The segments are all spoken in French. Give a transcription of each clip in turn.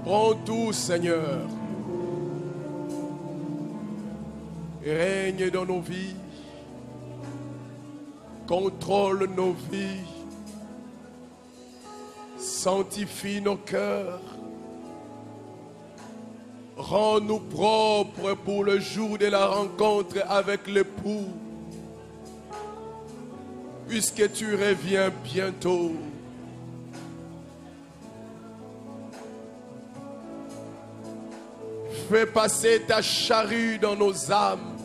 Prends tout, Seigneur. Règne dans nos vies. Contrôle nos vies. Sanctifie nos cœurs. Rends-nous propres pour le jour de la rencontre avec l'époux. Puisque tu reviens bientôt. Fais passer ta charrue dans nos âmes.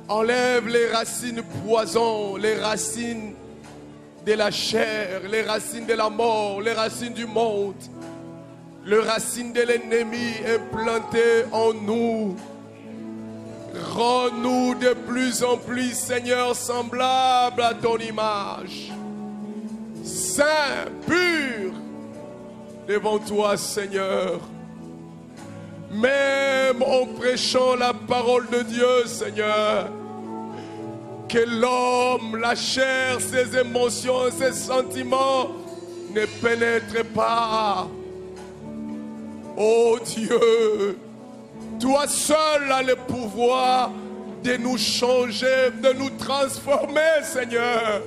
Enlève les racines poison, les racines de la chair, les racines de la mort, les racines du monde, les racines de l'ennemi implantées en nous. Rends-nous de plus en plus, Seigneur, semblables à ton image. Saint, pur, devant toi, Seigneur. Même en prêchant la parole de Dieu, Seigneur, que l'homme, la chair, ses émotions, ses sentiments ne pénètrent pas. Oh Dieu, toi seul as le pouvoir de nous changer, de nous transformer, Seigneur.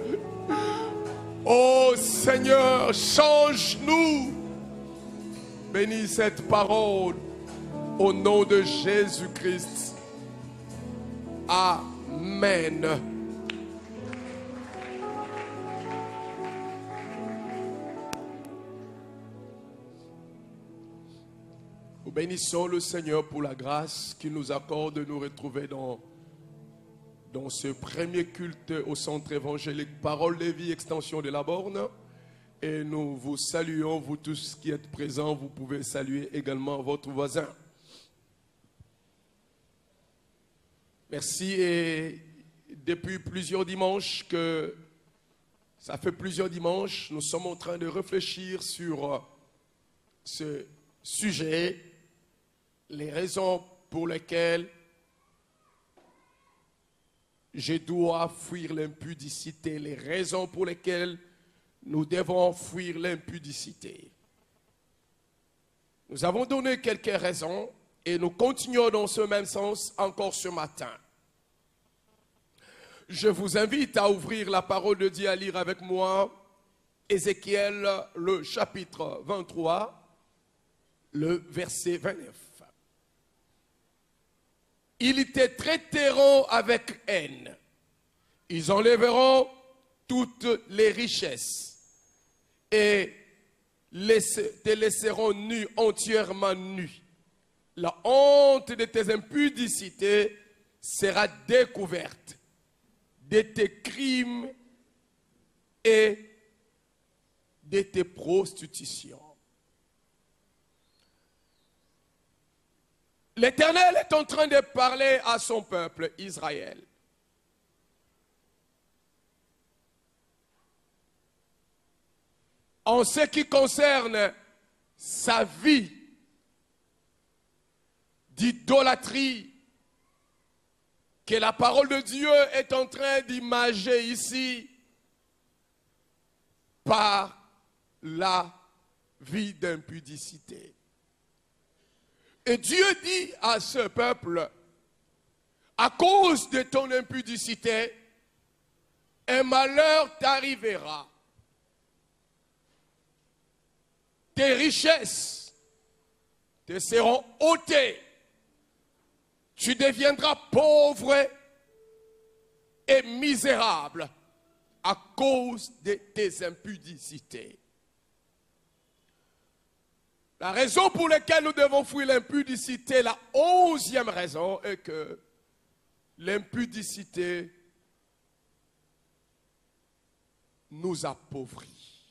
Oh Seigneur, change-nous. Bénis cette parole au nom de Jésus-Christ. Amen. Nous bénissons le Seigneur pour la grâce qu'il nous accorde de nous retrouver dans ce premier culte au centre évangélique Parole de vie, extension de la borne. Et nous vous saluons, vous tous qui êtes présents. Vous pouvez saluer également votre voisin. Merci. Et depuis plusieurs dimanches, ça fait plusieurs dimanches, nous sommes en train de réfléchir sur ce sujet, les raisons pour lesquelles je dois fuir l'impudicité, les raisons pour lesquelles nous devons fuir l'impudicité. Nous avons donné quelques raisons et nous continuons dans ce même sens encore ce matin. Je vous invite à ouvrir la parole de Dieu, à lire avec moi Ézéchiel, le chapitre 23, le verset 29. Ils te traiteront avec haine. Ils enlèveront toutes les richesses et te laisseront nu, entièrement nu. La honte de tes impudicités sera découverte, de tes crimes et de tes prostitutions. L'Éternel est en train de parler à son peuple, Israël. En ce qui concerne sa vie d'idolâtrie, que la parole de Dieu est en train d'imager ici par la vie d'impudicité. Et Dieu dit à ce peuple, à cause de ton impudicité, un malheur t'arrivera. Tes richesses te seront ôtées. Tu deviendras pauvre et misérable à cause de tes impudicités. La raison pour laquelle nous devons fuir l'impudicité, la 11e raison, est que l'impudicité nous appauvrit.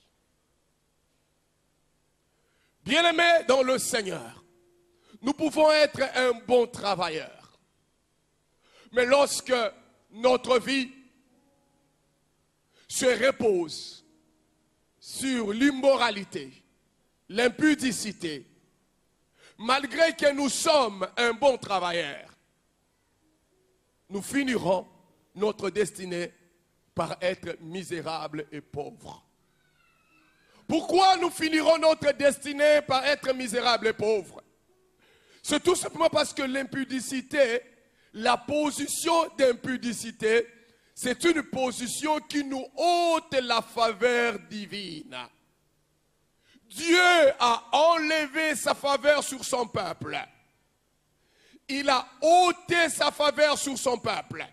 Bien-aimés dans le Seigneur, nous pouvons être un bon travailleur. Mais lorsque notre vie se repose sur l'immoralité, l'impudicité, malgré que nous sommes un bon travailleur, nous finirons notre destinée par être misérables et pauvres. Pourquoi nous finirons notre destinée par être misérables et pauvres? C'est tout simplement parce que l'impudicité, la position d'impudicité, c'est une position qui nous ôte la faveur divine. Dieu a enlevé sa faveur sur son peuple. Il a ôté sa faveur sur son peuple.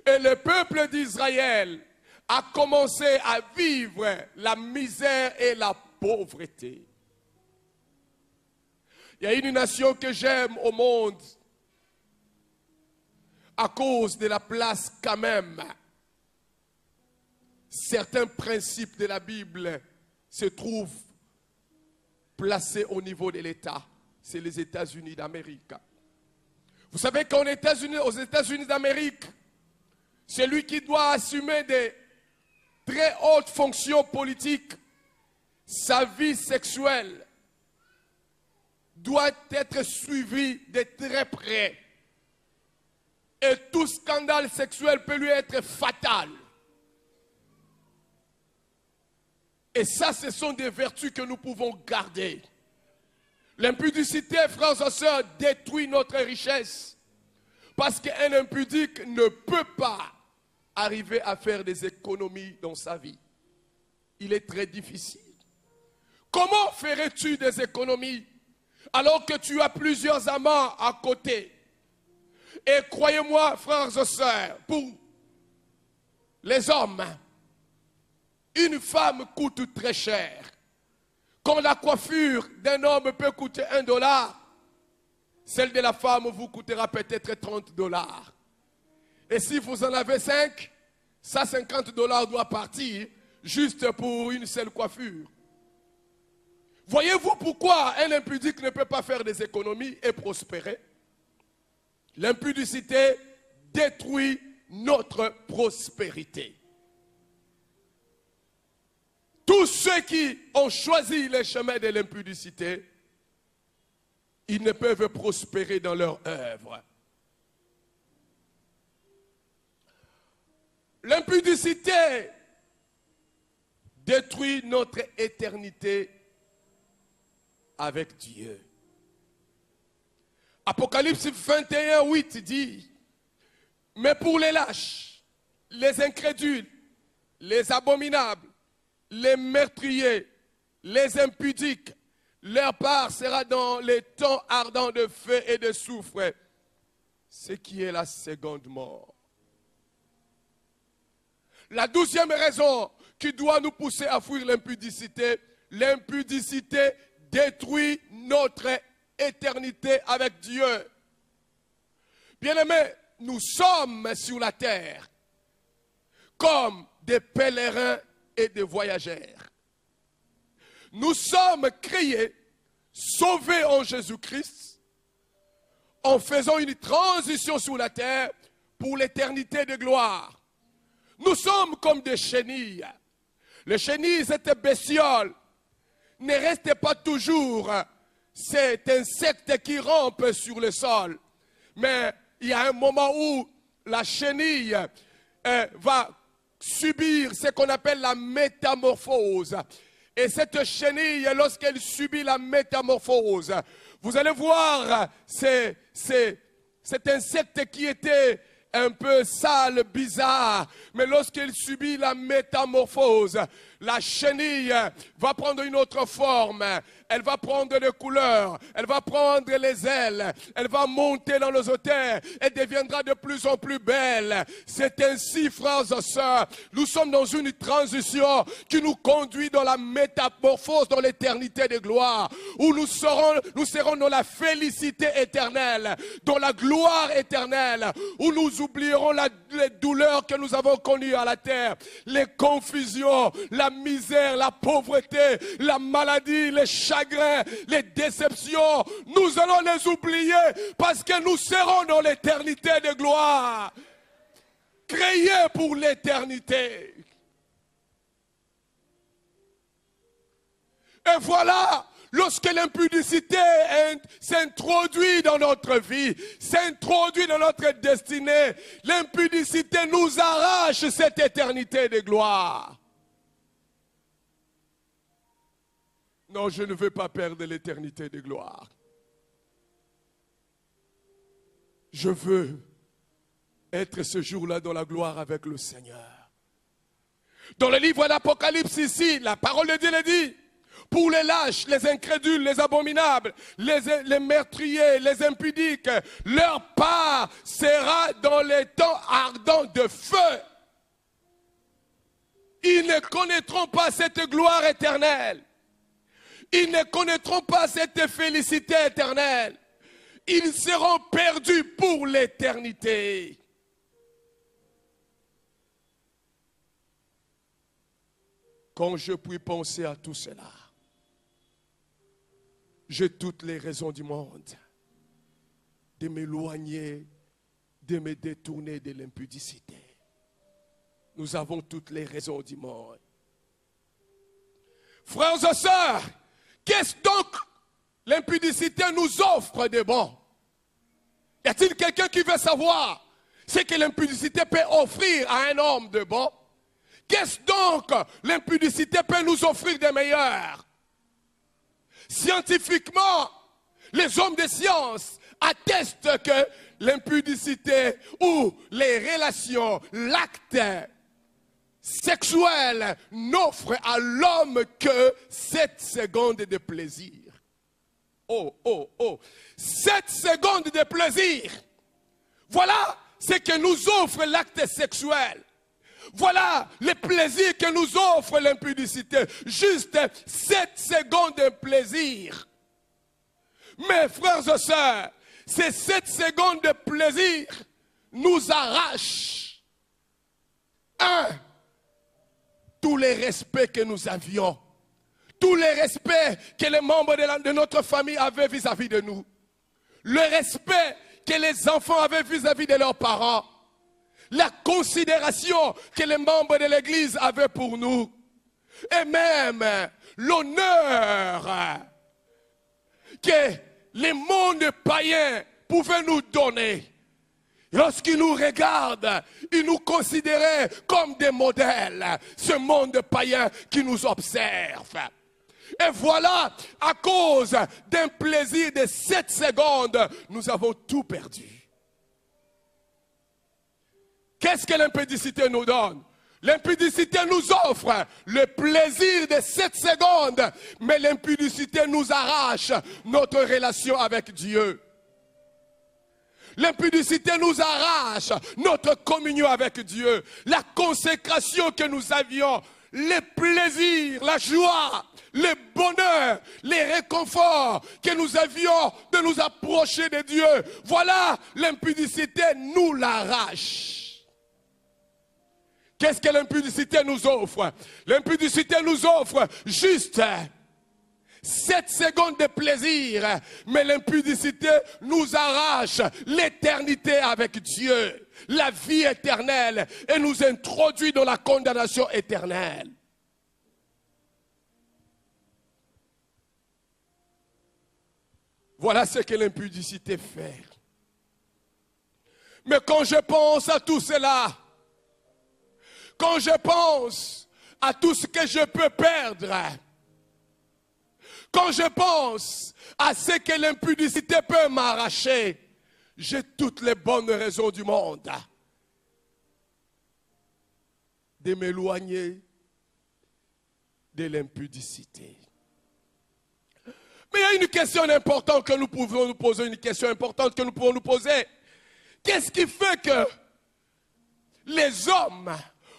Et le peuple d'Israël a commencé à vivre la misère et la pauvreté. Il y a une nation que j'aime au monde à cause de la place quand même. Certains principes de la Bible se trouvent placés au niveau de l'État. C'est les États-Unis d'Amérique. Vous savez qu'aux États-Unis d'Amérique, celui qui doit assumer des très hautes fonctions politiques, sa vie sexuelle doit être suivi de très près. Et tout scandale sexuel peut lui être fatal. Et ça, ce sont des vertus que nous pouvons garder. L'impudicité, frères et sœurs, détruit notre richesse. Parce qu'un impudique ne peut pas arriver à faire des économies dans sa vie. Il est très difficile. Comment ferais-tu des économies alors que tu as plusieurs amants à côté? Et croyez-moi, frères et sœurs, pour les hommes, une femme coûte très cher. Quand la coiffure d'un homme peut coûter $1, celle de la femme vous coûtera peut-être $30. Et si vous en avez 5, ça $50 doit partir juste pour une seule coiffure. Voyez-vous pourquoi un impudique ne peut pas faire des économies et prospérer? L'impudicité détruit notre prospérité. Tous ceux qui ont choisi le chemin de l'impudicité, ils ne peuvent prospérer dans leur œuvre. L'impudicité détruit notre éternité avec Dieu. Apocalypse 21, 8 dit, mais pour les lâches, les incrédules, les abominables, les meurtriers, les impudiques, leur part sera dans les temps ardents de feu et de soufre, ce qui est la seconde mort. La 12e raison qui doit nous pousser à fuir l'impudicité, l'impudicité détruit notre éternité avec Dieu. Bien-aimés, nous sommes sur la terre comme des pèlerins et des voyageurs. Nous sommes créés, sauvés en Jésus-Christ, en faisant une transition sur la terre pour l'éternité de gloire. Nous sommes comme des chenilles. Les chenilles, cette bestiole, ne reste pas toujours cet insecte qui rampe sur le sol. Mais il y a un moment où la chenille va subir ce qu'on appelle la métamorphose. Et cette chenille, lorsqu'elle subit la métamorphose, vous allez voir cet insecte qui était un peu sale, bizarre, mais lorsqu'il subit la métamorphose, la chenille va prendre une autre forme, elle va prendre des couleurs, elle va prendre les ailes, elle va monter dans les hauteurs, elle deviendra de plus en plus belle. C'est ainsi, frères et sœurs, nous sommes dans une transition qui nous conduit dans la métamorphose, dans l'éternité de gloire, où nous serons dans la félicité éternelle, dans la gloire éternelle, où nous oublierons les douleurs que nous avons connues à la terre, les confusions, la misère, la pauvreté, la maladie, les chagrins, les déceptions. Nous allons les oublier parce que nous serons dans l'éternité de gloire, créés pour l'éternité. Et voilà, lorsque l'impudicité s'introduit dans notre vie, s'introduit dans notre destinée, l'impudicité nous arrache cette éternité de gloire. Non, je ne veux pas perdre l'éternité de gloire. Je veux être ce jour-là dans la gloire avec le Seigneur. Dans le livre d'Apocalypse ici, la parole de Dieu le dit. Pour les lâches, les incrédules, les abominables, les meurtriers, les impudiques, leur part sera dans les temps ardents de feu. Ils ne connaîtront pas cette gloire éternelle. Ils ne connaîtront pas cette félicité éternelle. Ils seront perdus pour l'éternité. Quand je puis penser à tout cela, j'ai toutes les raisons du monde de m'éloigner, de me détourner de l'impudicité. Nous avons toutes les raisons du monde. Frères et sœurs, qu'est-ce donc l'impudicité nous offre de bon? Y a-t-il quelqu'un qui veut savoir ce que l'impudicité peut offrir à un homme de bon? Qu'est-ce donc l'impudicité peut nous offrir de meilleur? Scientifiquement, les hommes de science attestent que l'impudicité ou les relations, l'acte sexuel n'offre à l'homme que 7 secondes de plaisir. Oh, oh, oh. 7 secondes de plaisir. Voilà ce que nous offre l'acte sexuel. Voilà le plaisir que nous offre l'impudicité. Juste 7 secondes de plaisir. Mais frères et sœurs, ces 7 secondes de plaisir nous arrachent tous les respects que nous avions. Tous les respects que les membres de notre famille avaient vis-à-vis de nous. Le respect que les enfants avaient vis-à-vis de leurs parents. La considération que les membres de l'Église avaient pour nous. Et même l'honneur que les mondes païens pouvaient nous donner. Lorsqu'ils nous regardent, ils nous considéraient comme des modèles. Ce monde païen qui nous observe. Et voilà, à cause d'un plaisir de 7 secondes, nous avons tout perdu. Qu'est-ce que l'impudicité nous donne? L'impudicité nous offre le plaisir de 7 secondes, mais l'impudicité nous arrache notre relation avec Dieu. L'impudicité nous arrache notre communion avec Dieu, la consécration que nous avions, les plaisirs, la joie, le bonheur, les réconforts que nous avions de nous approcher de Dieu. Voilà, l'impudicité nous l'arrache. Qu'est-ce que l'impudicité nous offre? L'impudicité nous offre juste 7 secondes de plaisir, mais l'impudicité nous arrache l'éternité avec Dieu, la vie éternelle, et nous introduit dans la condamnation éternelle. Voilà ce que l'impudicité fait. Mais quand je pense à tout cela, quand je pense à tout ce que je peux perdre, quand je pense à ce que l'impudicité peut m'arracher, j'ai toutes les bonnes raisons du monde de m'éloigner de l'impudicité. Mais il y a une question importante que nous pouvons nous poser, une question importante que nous pouvons nous poser. Qu'est-ce qui fait que les hommes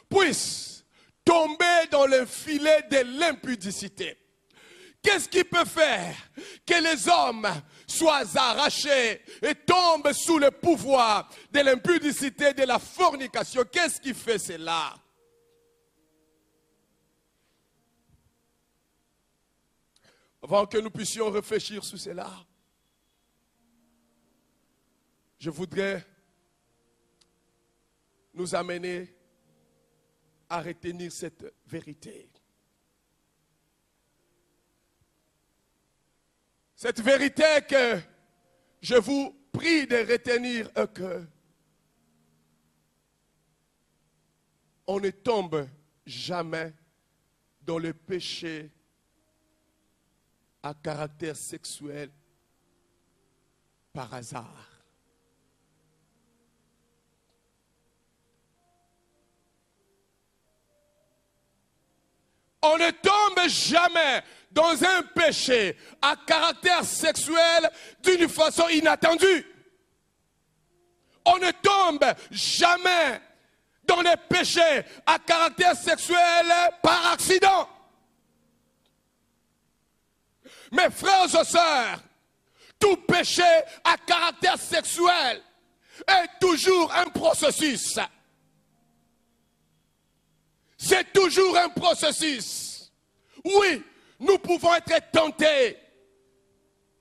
puissent tomber dans le filet de l'impudicité? Qu'est-ce qui peut faire que les hommes soient arrachés et tombent sous le pouvoir de l'impudicité, de la fornication? Qu'est-ce qui fait cela? Avant que nous puissions réfléchir sur cela, je voudrais nous amener à retenir cette vérité. Cette vérité que je vous prie de retenir est que on ne tombe jamais dans le péché à caractère sexuel par hasard. On ne tombe jamais dans un péché à caractère sexuel d'une façon inattendue. On ne tombe jamais dans les péchés à caractère sexuel par accident. Mes frères et sœurs, tout péché à caractère sexuel est toujours un processus. C'est toujours un processus. Oui, nous pouvons être tentés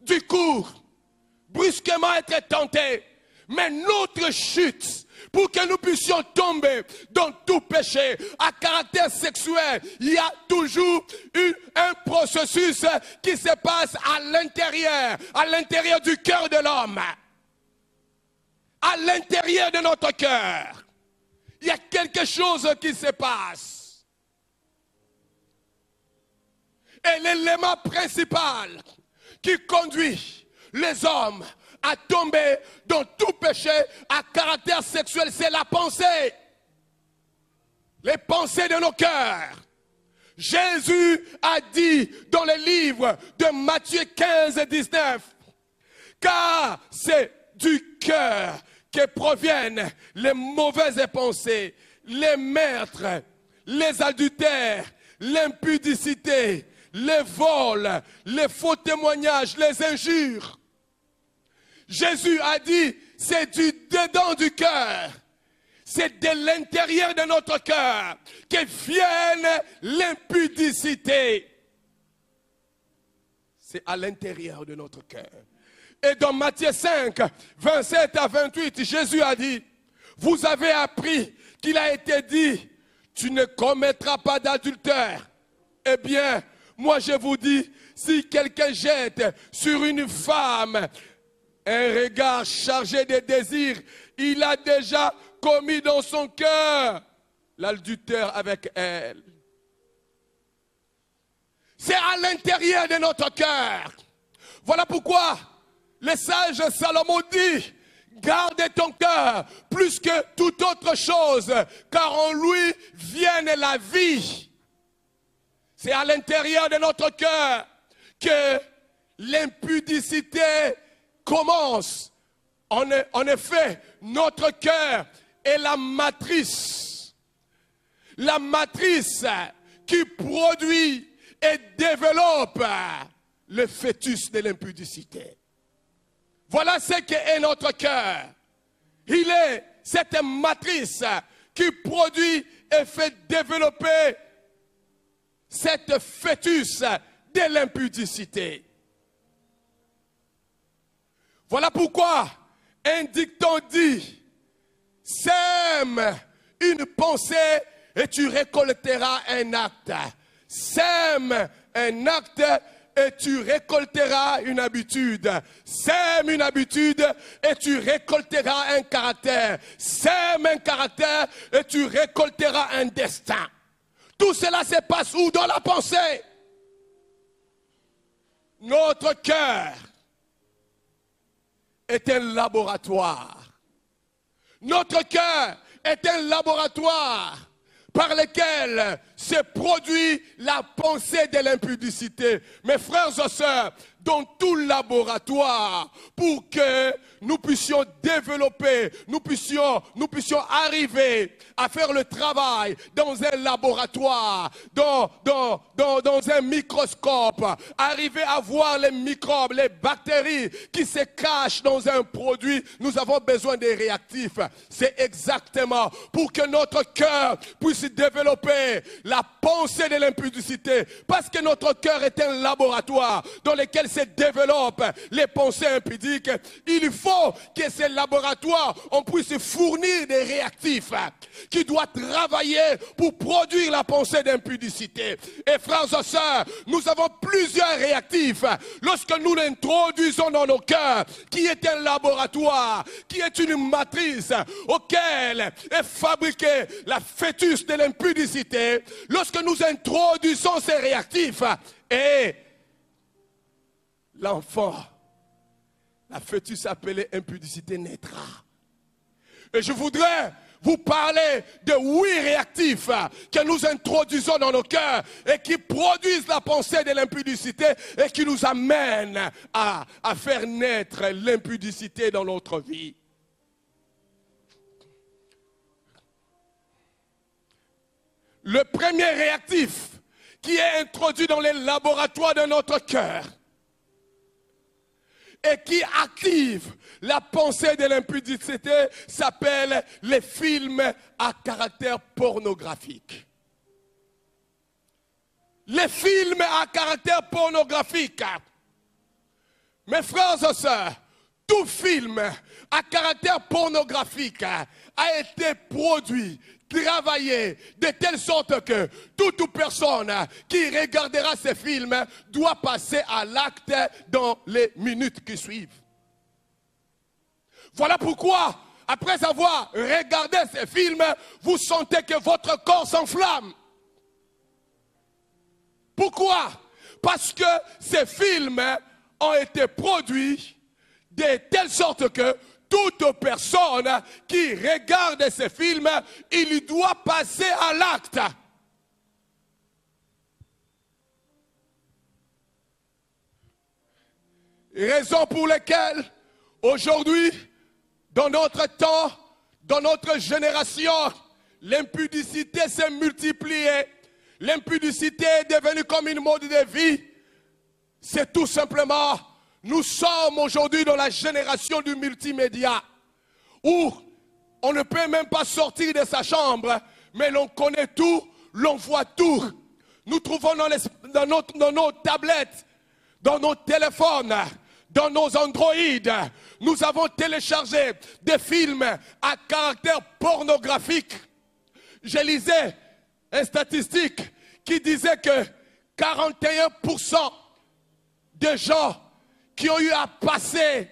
du coup, brusquement être tentés, mais notre chute, pour que nous puissions tomber dans tout péché à caractère sexuel, il y a toujours un processus qui se passe à l'intérieur du cœur de l'homme, à l'intérieur de notre cœur. Il y a quelque chose qui se passe. Et l'élément principal qui conduit les hommes à tomber dans tout péché à caractère sexuel, c'est la pensée. Les pensées de nos cœurs. Jésus a dit dans le livre de Matthieu 15 et 19, car c'est du cœur que proviennent les mauvaises pensées, les meurtres, les adultères, l'impudicité, les vols, les faux témoignages, les injures. Jésus a dit, c'est du dedans du cœur, c'est de l'intérieur de notre cœur que vienne l'impudicité. C'est à l'intérieur de notre cœur. Et dans Matthieu 5, 27 à 28, Jésus a dit, vous avez appris qu'il a été dit, tu ne commettras pas d'adultère. Eh bien, moi je vous dis, si quelqu'un jette sur une femme un regard chargé de désirs, il a déjà commis dans son cœur l'adultère avec elle. C'est à l'intérieur de notre cœur. Voilà pourquoi le sage Salomon dit, garde ton cœur plus que toute autre chose, car en lui vient la vie. C'est à l'intérieur de notre cœur que l'impudicité commence. En effet, notre cœur est la matrice. La matrice qui produit et développe le fœtus de l'impudicité. Voilà ce qu'est notre cœur. Il est cette matrice qui produit et fait développer cette fœtus de l'impudicité. Voilà pourquoi un dicton dit, sème une pensée et tu récolteras un acte. Sème un acte et tu récolteras une habitude. Sème une habitude et tu récolteras un caractère. Sème un caractère et tu récolteras un destin. Tout cela se passe où? Dans la pensée. Notre cœur est un laboratoire. Notre cœur est un laboratoire par lequel se produit la pensée de l'impudicité. Mes frères et sœurs, dans tout laboratoire, pour que nous puissions développer, nous puissions arriver à faire le travail dans un laboratoire, dans un microscope, arriver à voir les microbes, les bactéries qui se cachent dans un produit, nous avons besoin des réactifs. C'est exactement pour que notre cœur puisse développer la pensée de l'impudicité, parce que notre cœur est un laboratoire dans lequel se développent les pensées impudiques. Il faut que ces laboratoires, on puisse fournir des réactifs qui doivent travailler pour produire la pensée d'impudicité. Et frères et sœurs, nous avons plusieurs réactifs lorsque nous l'introduisons dans nos cœurs, qui est un laboratoire, qui est une matrice auquel est fabriqué la fœtus de l'impudicité. Lorsque nous introduisons ces réactifs, et l'enfant, la fœtus appelée impudicité naîtra. Et je voudrais vous parler de 8 réactifs que nous introduisons dans nos cœurs et qui produisent la pensée de l'impudicité et qui nous amènent à faire naître l'impudicité dans notre vie. Le premier réactif qui est introduit dans les laboratoires de notre cœur et qui active la pensée de l'impudicité s'appelle les films à caractère pornographique. Les films à caractère pornographique. Mes frères et sœurs, tout film à caractère pornographique a été produit, travaillé de telle sorte que toute personne qui regardera ces films doit passer à l'acte dans les minutes qui suivent. Voilà pourquoi, après avoir regardé ces films, vous sentez que votre corps s'enflamme. Pourquoi? Parce que ces films ont été produits de telle sorte que toute personne qui regarde ces films, il doit passer à l'acte. Raison pour laquelle, aujourd'hui, dans notre temps, dans notre génération, l'impudicité s'est multipliée. L'impudicité est devenue comme une mode de vie. C'est tout simplement... Nous sommes aujourd'hui dans la génération du multimédia où on ne peut même pas sortir de sa chambre, mais l'on connaît tout, l'on voit tout. Nous trouvons dans nos tablettes, dans nos téléphones, dans nos Android, nous avons téléchargé des films à caractère pornographique. Je lisais une statistique qui disait que 41% des gens qui ont eu à passer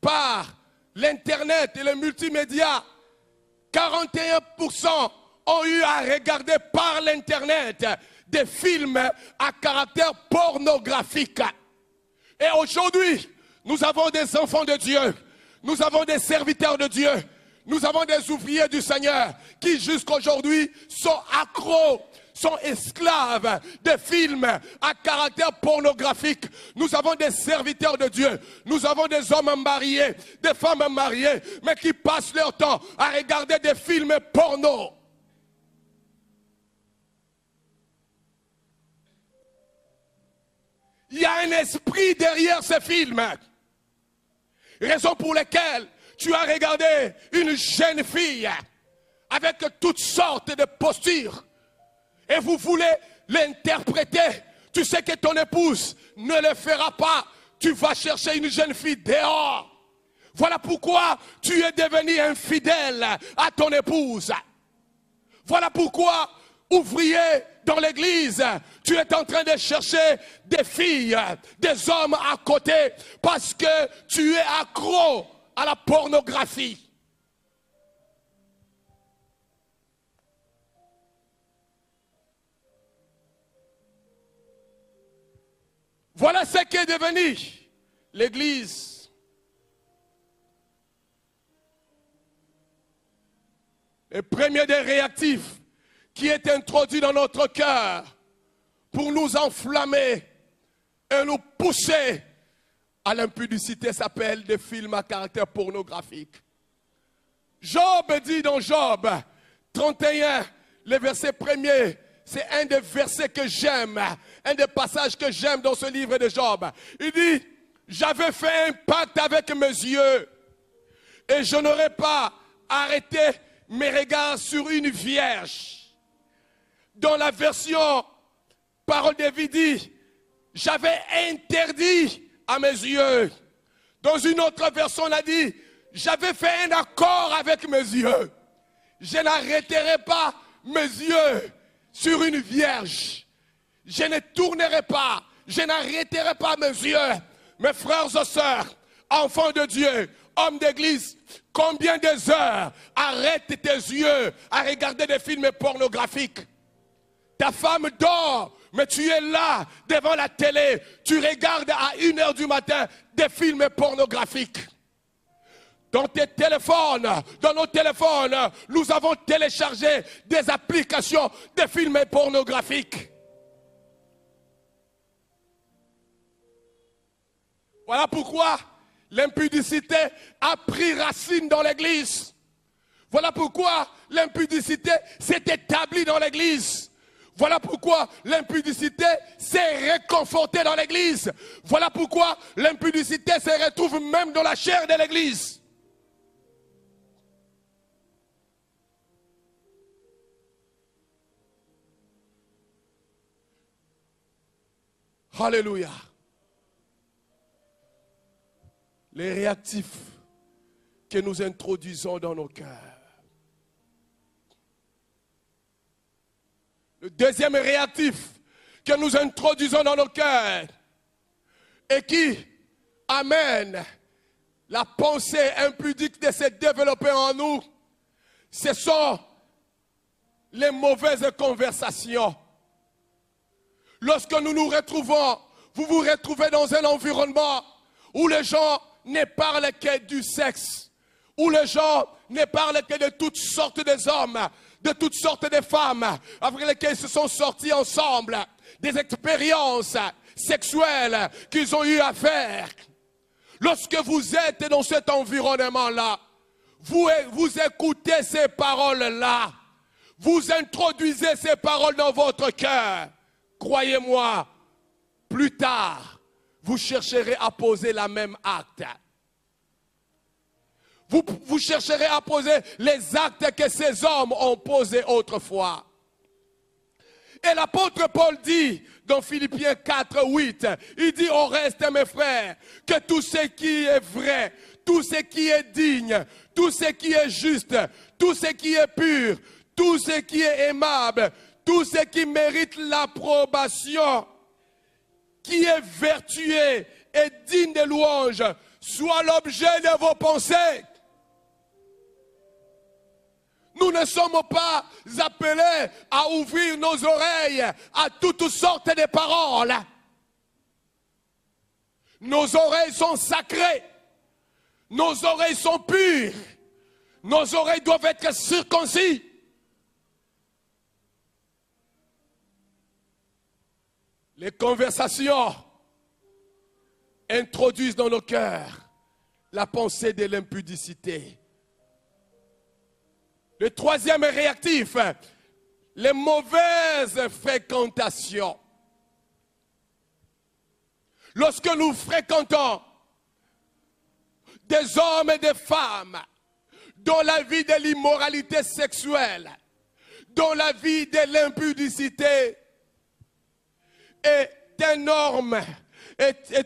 par l'Internet et le multimédia, 41% ont eu à regarder par l'Internet des films à caractère pornographique. Et aujourd'hui, nous avons des enfants de Dieu, nous avons des serviteurs de Dieu, nous avons des ouvriers du Seigneur qui jusqu'à aujourd'hui sont accros, sont esclaves de films à caractère pornographique. Nous avons des serviteurs de Dieu, nous avons des hommes mariés, des femmes mariées, mais qui passent leur temps à regarder des films porno. Il y a un esprit derrière ces films. Raison pour laquelle tu as regardé une jeune fille avec toutes sortes de postures. Et vous voulez l'interpréter. Tu sais que ton épouse ne le fera pas. Tu vas chercher une jeune fille dehors. Voilà pourquoi tu es devenu infidèle à ton épouse. Voilà pourquoi, ouvrier dans l'église, tu es en train de chercher des filles, des hommes à côté, parce que tu es accro à la pornographie. Voilà ce qu'est devenu l'Église. Le premier des réactifs qui est introduit dans notre cœur pour nous enflammer et nous pousser à l'impudicité s'appelle des films à caractère pornographique. Job dit dans Job 31, le verset 1er, c'est un des versets que j'aime, un des passages que j'aime dans ce livre de Job. Il dit, j'avais fait un pacte avec mes yeux et je n'aurais pas arrêté mes regards sur une vierge. Dans la version Parole de vie dit, j'avais interdit à mes yeux. Dans une autre version, on a dit, j'avais fait un accord avec mes yeux. Je n'arrêterai pas mes yeux sur une vierge. Je ne tournerai pas, je n'arrêterai pas mes yeux. Mes frères et sœurs, enfants de Dieu, hommes d'église, combien des heures arrête tes yeux à regarder des films pornographiques? Ta femme dort Mais tu es là, devant la télé, tu regardes à 1h du matin des films pornographiques. Dans tes téléphones, dans nos téléphones, nous avons téléchargé des applications de films pornographiques. Voilà pourquoi l'impudicité a pris racine dans l'église. Voilà pourquoi l'impudicité s'est établie dans l'église. Voilà pourquoi l'impudicité s'est réconfortée dans l'église. Voilà pourquoi l'impudicité se retrouve même dans la chair de l'église. Alléluia. Les réactifs que nous introduisons dans nos cœurs. Le deuxième réactif que nous introduisons dans nos cœurs et qui amène la pensée impudique de se développer en nous, ce sont les mauvaises conversations. Lorsque nous nous retrouvons, vous vous retrouvez dans un environnement où les gens ne parlent que du sexe, où les gens ne parlent que de toutes sortes d'hommes, de toutes sortes de femmes, avec lesquelles ils se sont sortis ensemble, des expériences sexuelles qu'ils ont eu à faire. Lorsque vous êtes dans cet environnement-là, vous écoutez ces paroles-là, vous introduisez ces paroles dans votre cœur. Croyez-moi, plus tard, vous chercherez à poser la même acte. Vous chercherez à poser les actes que ces hommes ont posés autrefois. Et l'apôtre Paul dit dans Philippiens 4, 8, il dit au reste mes frères, que tout ce qui est vrai, tout ce qui est digne, tout ce qui est juste, tout ce qui est pur, tout ce qui est aimable, tout ce qui mérite l'approbation, qui est vertueux et digne de louange, soit l'objet de vos pensées. Nous ne sommes pas appelés à ouvrir nos oreilles à toutes sortes de paroles. Nos oreilles sont sacrées. Nos oreilles sont pures. Nos oreilles doivent être circoncis. Les conversations introduisent dans nos cœurs la pensée de l'impudicité. Le troisième réactif, les mauvaises fréquentations. Lorsque nous fréquentons des hommes et des femmes dans la vie de l'immoralité sexuelle, dans la vie de l'impudicité, est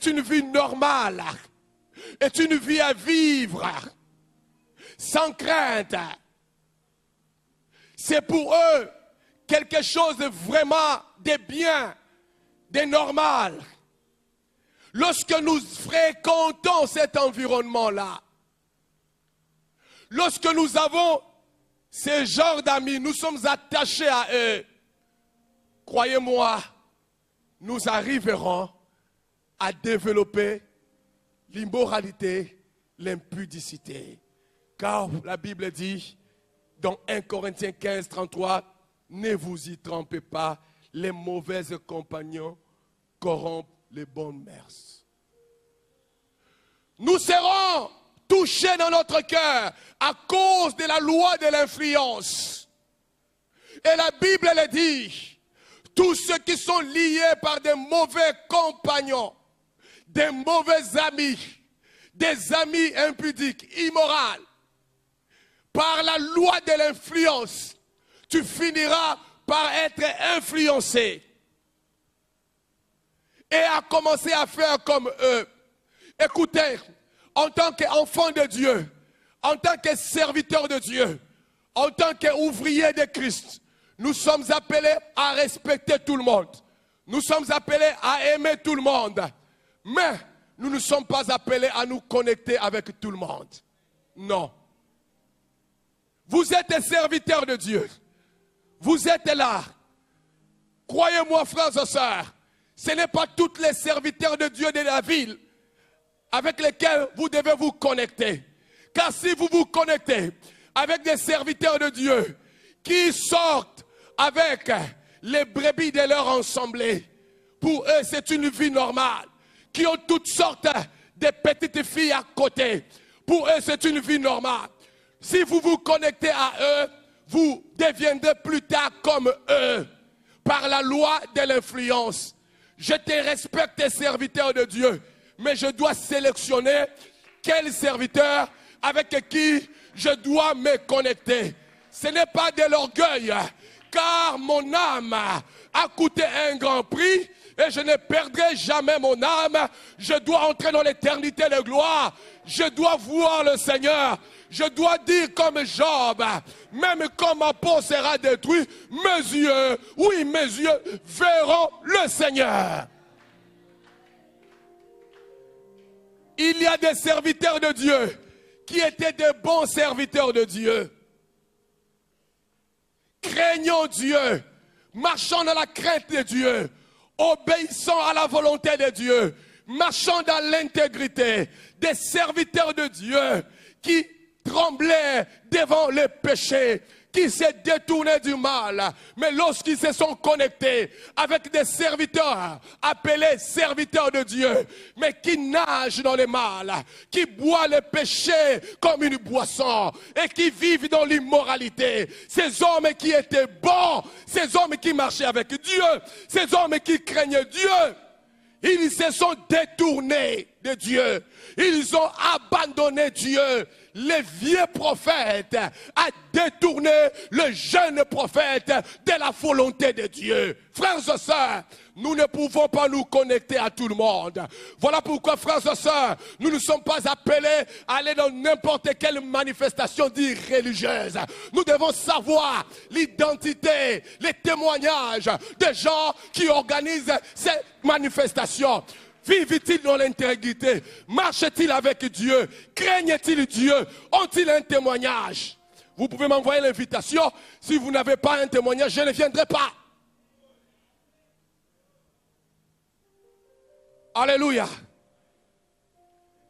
une vie normale, est une vie à vivre, sans crainte. C'est pour eux quelque chose de vraiment de bien, de normal. Lorsque nous fréquentons cet environnement-là, lorsque nous avons ce genre d'amis, nous sommes attachés à eux, croyez-moi, nous arriverons à développer l'immoralité, l'impudicité. Car la Bible dit, dans 1 Corinthiens 15, 33, ne vous y trompez pas, les mauvais compagnons corrompent les bonnes mœurs. Nous serons touchés dans notre cœur à cause de la loi de l'influence. Et la Bible le dit, tous ceux qui sont liés par des mauvais compagnons, des mauvais amis, des amis impudiques, immoraux, par la loi de l'influence, tu finiras par être influencé et à commencer à faire comme eux. Écoutez, en tant qu'enfant de Dieu, en tant que serviteur de Dieu, en tant qu'ouvrier de Christ, nous sommes appelés à respecter tout le monde. Nous sommes appelés à aimer tout le monde. Mais nous ne sommes pas appelés à nous connecter avec tout le monde. Non. Vous êtes des serviteurs de Dieu. Vous êtes là. Croyez-moi, frères et sœurs, ce n'est pas tous les serviteurs de Dieu de la ville avec lesquels vous devez vous connecter. Car si vous vous connectez avec des serviteurs de Dieu qui sortent avec les brebis de leur assemblée, pour eux c'est une vie normale, qui ont toutes sortes de petites filles à côté, pour eux c'est une vie normale. Si vous vous connectez à eux, vous deviendrez plus tard comme eux, par la loi de l'influence. Je te respecte, serviteur de Dieu, mais je dois sélectionner quel serviteur avec qui je dois me connecter. Ce n'est pas de l'orgueil, car mon âme a coûté un grand prix et je ne perdrai jamais mon âme. Je dois entrer dans l'éternité de gloire. Je dois voir le Seigneur. Je dois dire comme Job, même quand ma peau sera détruite, mes yeux, oui mes yeux, verront le Seigneur. Il y a des serviteurs de Dieu qui étaient des bons serviteurs de Dieu. Craignant Dieu, marchant dans la crainte de Dieu, obéissant à la volonté de Dieu, marchant dans l'intégrité, des serviteurs de Dieu qui tremblaient devant les péchés, qui se détournaient du mal. Mais lorsqu'ils se sont connectés avec des serviteurs appelés serviteurs de Dieu, mais qui nagent dans le mal, qui boivent le péché comme une boisson et qui vivent dans l'immoralité, ces hommes qui étaient bons, ces hommes qui marchaient avec Dieu, ces hommes qui craignaient Dieu, ils se sont détournés de Dieu. Ils ont abandonné Dieu. Les vieux prophètes a détourné le jeune prophète de la volonté de Dieu. Frères et sœurs, nous ne pouvons pas nous connecter à tout le monde. Voilà pourquoi, frères et sœurs, nous ne sommes pas appelés à aller dans n'importe quelle manifestation dite religieuse. Nous devons savoir l'identité, les témoignages des gens qui organisent ces manifestations. Vivent-ils dans l'intégrité? Marchent-ils avec Dieu? Craignent-ils Dieu? Ont-ils un témoignage? Vous pouvez m'envoyer l'invitation. Si vous n'avez pas un témoignage, je ne viendrai pas. Alléluia.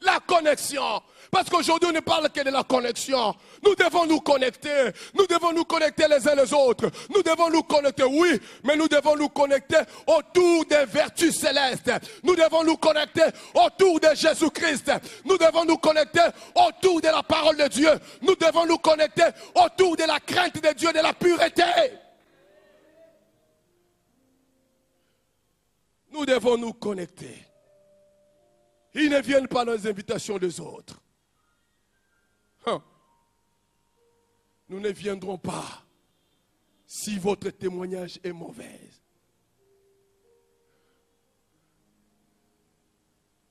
La connexion. Parce qu'aujourd'hui, on ne parle que de la connexion. Nous devons nous connecter. Nous devons nous connecter les uns les autres. Nous devons nous connecter, oui, mais nous devons nous connecter autour des vertus célestes. Nous devons nous connecter autour de Jésus-Christ. Nous devons nous connecter autour de la parole de Dieu. Nous devons nous connecter autour de la crainte de Dieu, de la pureté. Nous devons nous connecter. Ils ne viennent pas dans les invitations des autres. Nous ne viendrons pas si votre témoignage est mauvais.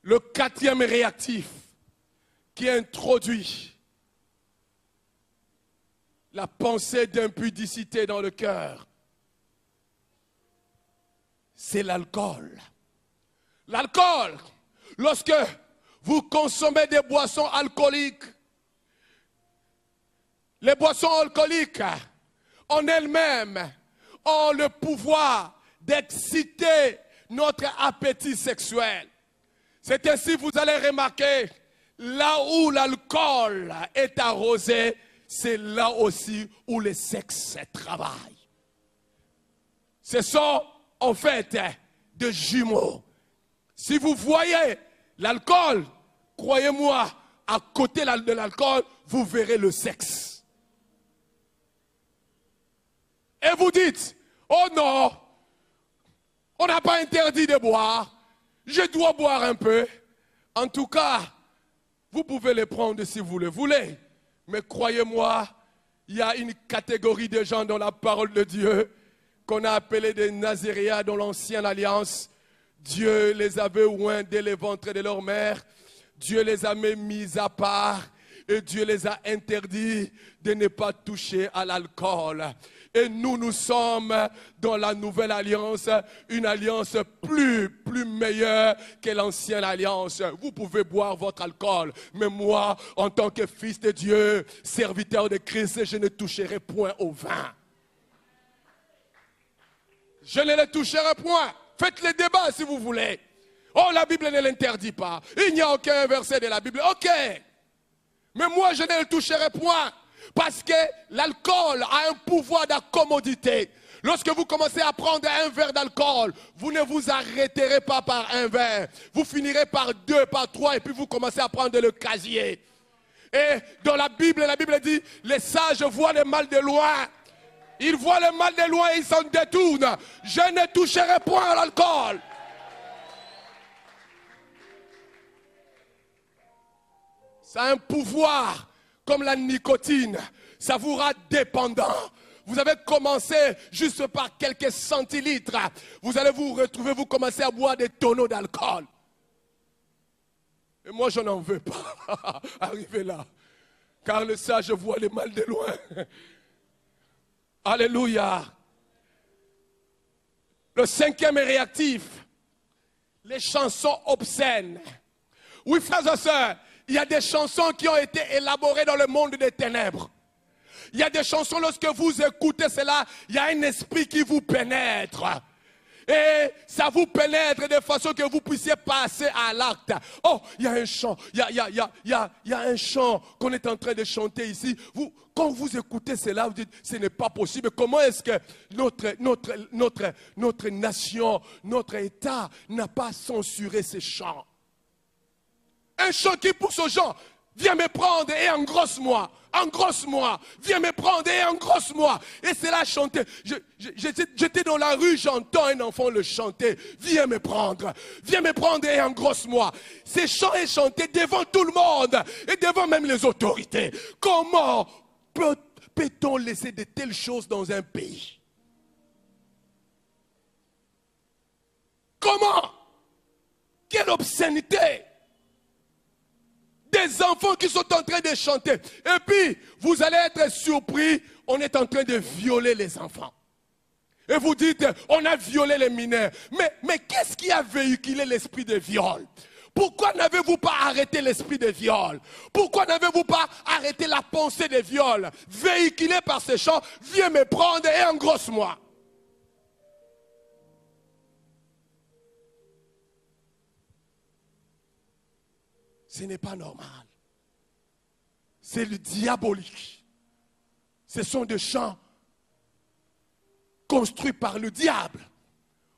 Le quatrième réactif qui introduit la pensée d'impudicité dans le cœur, c'est l'alcool. L'alcool, lorsque vous consommez des boissons alcooliques, les boissons alcooliques en elles-mêmes ont le pouvoir d'exciter notre appétit sexuel. C'est ainsi que vous allez remarquer, là où l'alcool est arrosé, c'est là aussi où le sexe travaille. Ce sont en fait des jumeaux. Si vous voyez l'alcool, croyez-moi, à côté de l'alcool, vous verrez le sexe. Et vous dites, oh non, on n'a pas interdit de boire, je dois boire un peu. En tout cas, vous pouvez les prendre si vous le voulez. Mais croyez-moi, il y a une catégorie de gens dans la parole de Dieu qu'on a appelés des Naziréens dans l'ancienne alliance. Dieu les avait oints dès le ventre de leur mère. Dieu les a mis à part. Et Dieu les a interdits de ne pas toucher à l'alcool. Et nous sommes dans la nouvelle alliance, une alliance plus meilleure que l'ancienne alliance. Vous pouvez boire votre alcool, mais moi, en tant que fils de Dieu, serviteur de Christ, je ne toucherai point au vin. Je ne les toucherai point. Faites les débats si vous voulez. Oh, la Bible ne l'interdit pas. Il n'y a aucun verset de la Bible. Ok. Mais moi, je ne le toucherai point. Parce que l'alcool a un pouvoir d'accommodité. Lorsque vous commencez à prendre un verre d'alcool, vous ne vous arrêterez pas par un verre. Vous finirez par 2, par 3, et puis vous commencez à prendre le casier. Et dans la Bible dit, les sages voient le mal de loin. Ils voient le mal de loin et ils s'en détournent. Je ne toucherai point à l'alcool. Ça a un pouvoir comme la nicotine. Ça vous rend dépendant. Vous avez commencé juste par quelques centilitres. Vous allez vous retrouver, vous commencez à boire des tonneaux d'alcool. Et moi, je n'en veux pas arriver là. Car le sage voit le mal de loin. Alléluia. Le 5e est réactif. Les chansons obscènes. Oui, frères et sœurs, il y a des chansons qui ont été élaborées dans le monde des ténèbres. Il y a des chansons, lorsque vous écoutez cela, il y a un esprit qui vous pénètre. Et ça vous pénètre de façon que vous puissiez passer à l'acte. Oh, il y a un chant, il y a un chant qu'on est en train de chanter ici. Quand vous écoutez cela, vous dites, ce n'est pas possible. Comment est-ce que notre nation, notre État n'a pas censuré ces chants? Un chant qui pousse aux gens, viens me prendre et engrosse-moi. Engrosse-moi, viens me prendre et engrosse-moi. Et c'est là chanter. J'étais dans la rue, j'entends un enfant le chanter. Viens me prendre et engrosse-moi. Ces chants est chanté devant tout le monde et devant même les autorités. Comment peut-on laisser de telles choses dans un pays? Comment? Quelle obscénité! Des enfants qui sont en train de chanter. Et puis, vous allez être surpris, on est en train de violer les enfants. Et vous dites, on a violé les mineurs. Mais qu'est-ce qui a véhiculé l'esprit de viol? Pourquoi n'avez-vous pas arrêté l'esprit de viol? Pourquoi n'avez-vous pas arrêté la pensée de viol véhiculée par ces chants? Viens me prendre et engrosse-moi. Ce n'est pas normal. C'est le diabolique. Ce sont des chants construits par le diable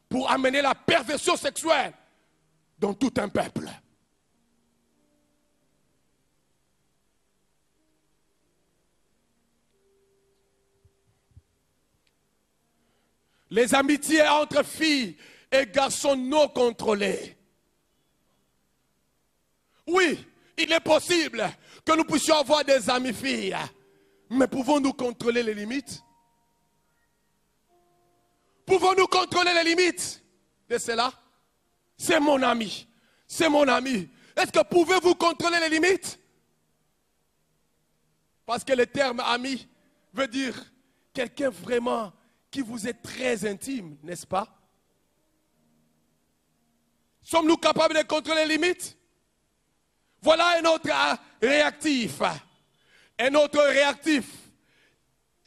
pour amener la perversion sexuelle dans tout un peuple. Les amitiés entre filles et garçons non contrôlées. Oui, il est possible que nous puissions avoir des amis filles, mais pouvons-nous contrôler les limites? Pouvons-nous contrôler les limites de cela? C'est mon ami, c'est mon ami. Est-ce que pouvez-vous contrôler les limites? Parce que le terme ami veut dire quelqu'un vraiment qui vous est très intime, n'est-ce pas? Sommes-nous capables de contrôler les limites? Voilà un autre réactif. Un autre réactif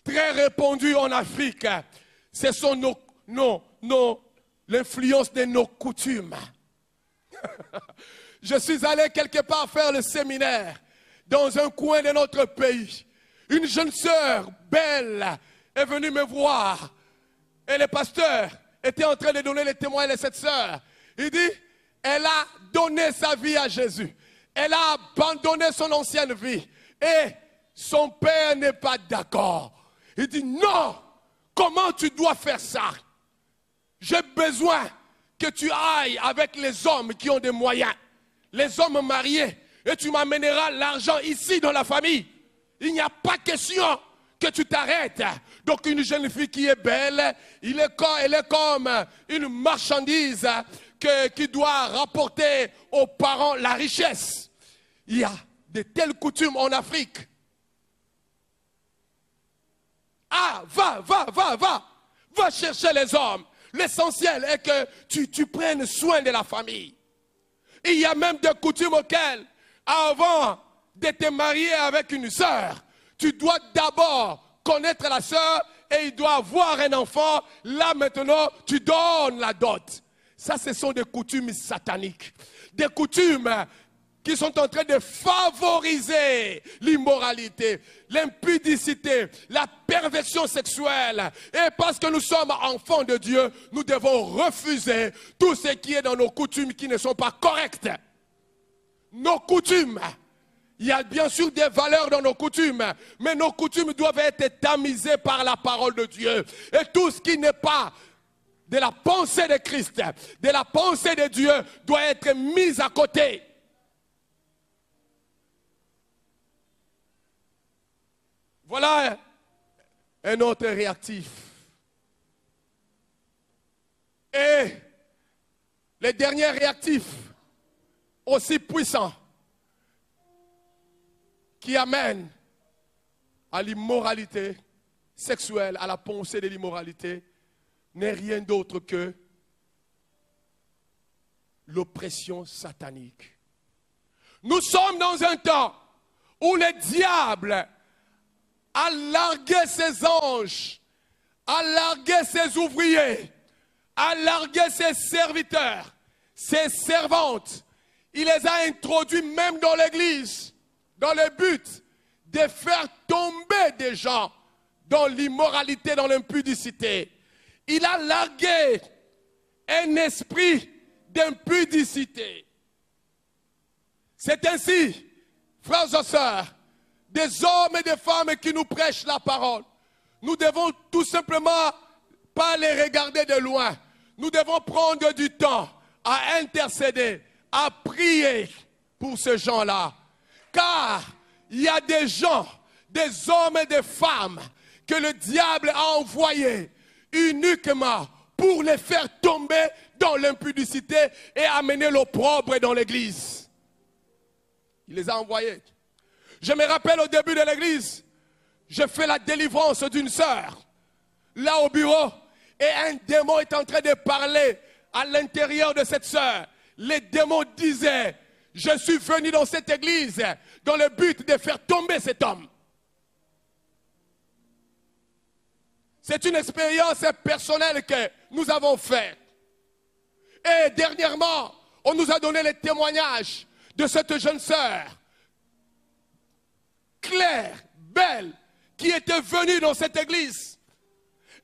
très répandu en Afrique. Ce sont l'influence de nos coutumes. Je suis allé quelque part faire le séminaire dans un coin de notre pays. Une jeune sœur belle est venue me voir. Et le pasteur était en train de donner le témoignage de cette sœur. Il dit, elle a donné sa vie à Jésus. Elle a abandonné son ancienne vie. Et son père n'est pas d'accord. Il dit, non, comment tu dois faire ça? J'ai besoin que tu ailles avec les hommes qui ont des moyens. Les hommes mariés. Et tu m'amèneras l'argent ici dans la famille. Il n'y a pas question que tu t'arrêtes. Donc une jeune fille qui est belle, elle est comme une marchandise qui doit rapporter aux parents la richesse. Il y a de telles coutumes en Afrique. Ah, va chercher les hommes. L'essentiel est que tu prennes soin de la famille. Il y a même des coutumes auxquelles, avant de te marier avec une sœur, tu dois d'abord connaître la sœur et il doit avoir un enfant. Là maintenant, tu donnes la dot. Ça, ce sont des coutumes sataniques. Des coutumes qui sont en train de favoriser l'immoralité, l'impudicité, la perversion sexuelle. Et parce que nous sommes enfants de Dieu, nous devons refuser tout ce qui est dans nos coutumes qui ne sont pas correctes. Nos coutumes, il y a bien sûr des valeurs dans nos coutumes, mais nos coutumes doivent être tamisées par la parole de Dieu. Et tout ce qui n'est pas de la pensée de Christ, de la pensée de Dieu, doit être mis à côté. Voilà un autre réactif. Et le dernier réactif, aussi puissant, qui amène à l'immoralité sexuelle, à la pensée de l'immoralité, n'est rien d'autre que l'oppression satanique. Nous sommes dans un temps où le diable a largué ses anges, a largué ses ouvriers, a largué ses serviteurs, ses servantes. Il les a introduits même dans l'église, dans le but de faire tomber des gens dans l'immoralité, dans l'impudicité. Il a largué un esprit d'impudicité. C'est ainsi, frères et sœurs, des hommes et des femmes qui nous prêchent la parole. Nous devons tout simplement pas les regarder de loin. Nous devons prendre du temps à intercéder, à prier pour ces gens-là. Car il y a des gens, des hommes et des femmes que le diable a envoyés uniquement pour les faire tomber dans l'impudicité et amener l'opprobre dans l'église. Il les a envoyés. Je me rappelle au début de l'église, je fais la délivrance d'une sœur, là au bureau, et un démon est en train de parler à l'intérieur de cette sœur. Les démons disaient, je suis venu dans cette église dans le but de faire tomber cet homme. C'est une expérience personnelle que nous avons faite. Et dernièrement, on nous a donné les témoignages de cette jeune sœur, claire, belle, qui était venue dans cette église.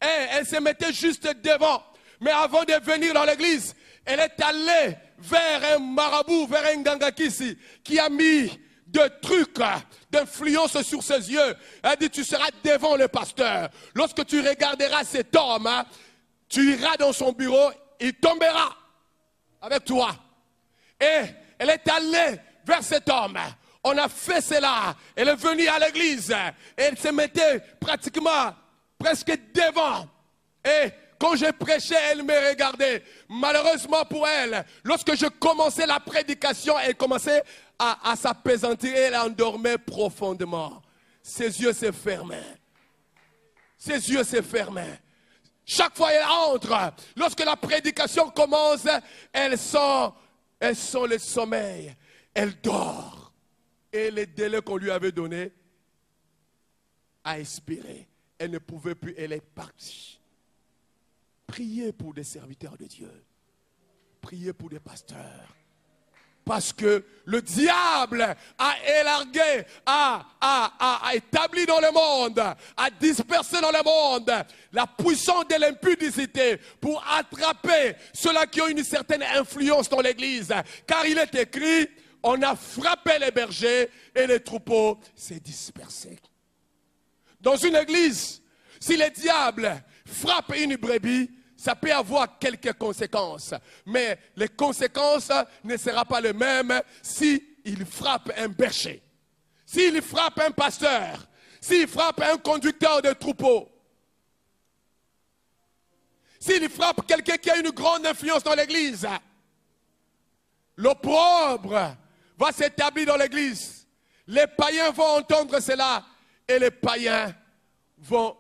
Et elle se mettait juste devant. Mais avant de venir dans l'église, elle est allée vers un marabout, vers un gangakisi, qui a mis de trucs, d'influence sur ses yeux. Elle dit, tu seras devant le pasteur. Lorsque tu regarderas cet homme, tu iras dans son bureau, il tombera avec toi. Et elle est allée vers cet homme. On a fait cela. Elle est venue à l'église. Et elle se mettait pratiquement, presque devant. Et quand je prêchais, elle me regardait. Malheureusement pour elle, lorsque je commençais la prédication, elle commençait à s'apaisantir et elle endormait profondément. Ses yeux se fermaient. Ses yeux se fermaient. Chaque fois elle entre, lorsque la prédication commence, elle sent le sommeil. Elle dort. Et les délais qu'on lui avait donnés a expiré. Elle ne pouvait plus, elle est partie. Priez pour des serviteurs de Dieu. Priez pour des pasteurs. Parce que le diable a élargué, a établi dans le monde, a dispersé dans le monde la puissance de l'impudicité pour attraper ceux-là qui ont une certaine influence dans l'église. Car il est écrit, on a frappé les bergers et les troupeaux s'est dispersés. Dans une église, si le diable frappe une brebis, ça peut avoir quelques conséquences. Mais les conséquences ne seront pas les mêmes s'il frappe un berger, s'il frappe un pasteur, s'il frappe un conducteur de troupeau, s'il frappe quelqu'un qui a une grande influence dans l'église. L'opprobre va s'établir dans l'église. Les païens vont entendre cela et les païens vont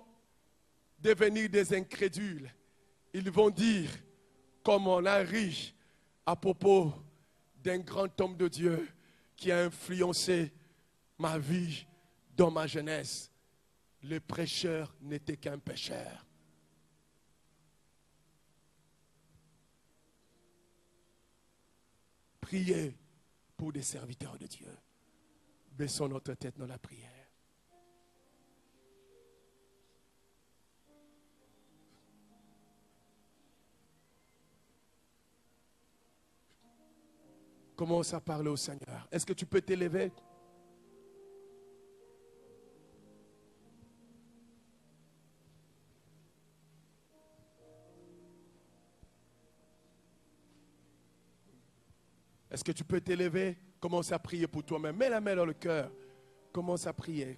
devenir des incrédules. Ils vont dire, comme on a ri à propos d'un grand homme de Dieu qui a influencé ma vie dans ma jeunesse. Le prêcheur n'était qu'un pécheur. Priez pour des serviteurs de Dieu. Baissons notre tête dans la prière. Commence à parler au Seigneur. Est-ce que tu peux t'élever? Est-ce que tu peux t'élever? Commence à prier pour toi-même. Mets la main dans le cœur. Commence à prier.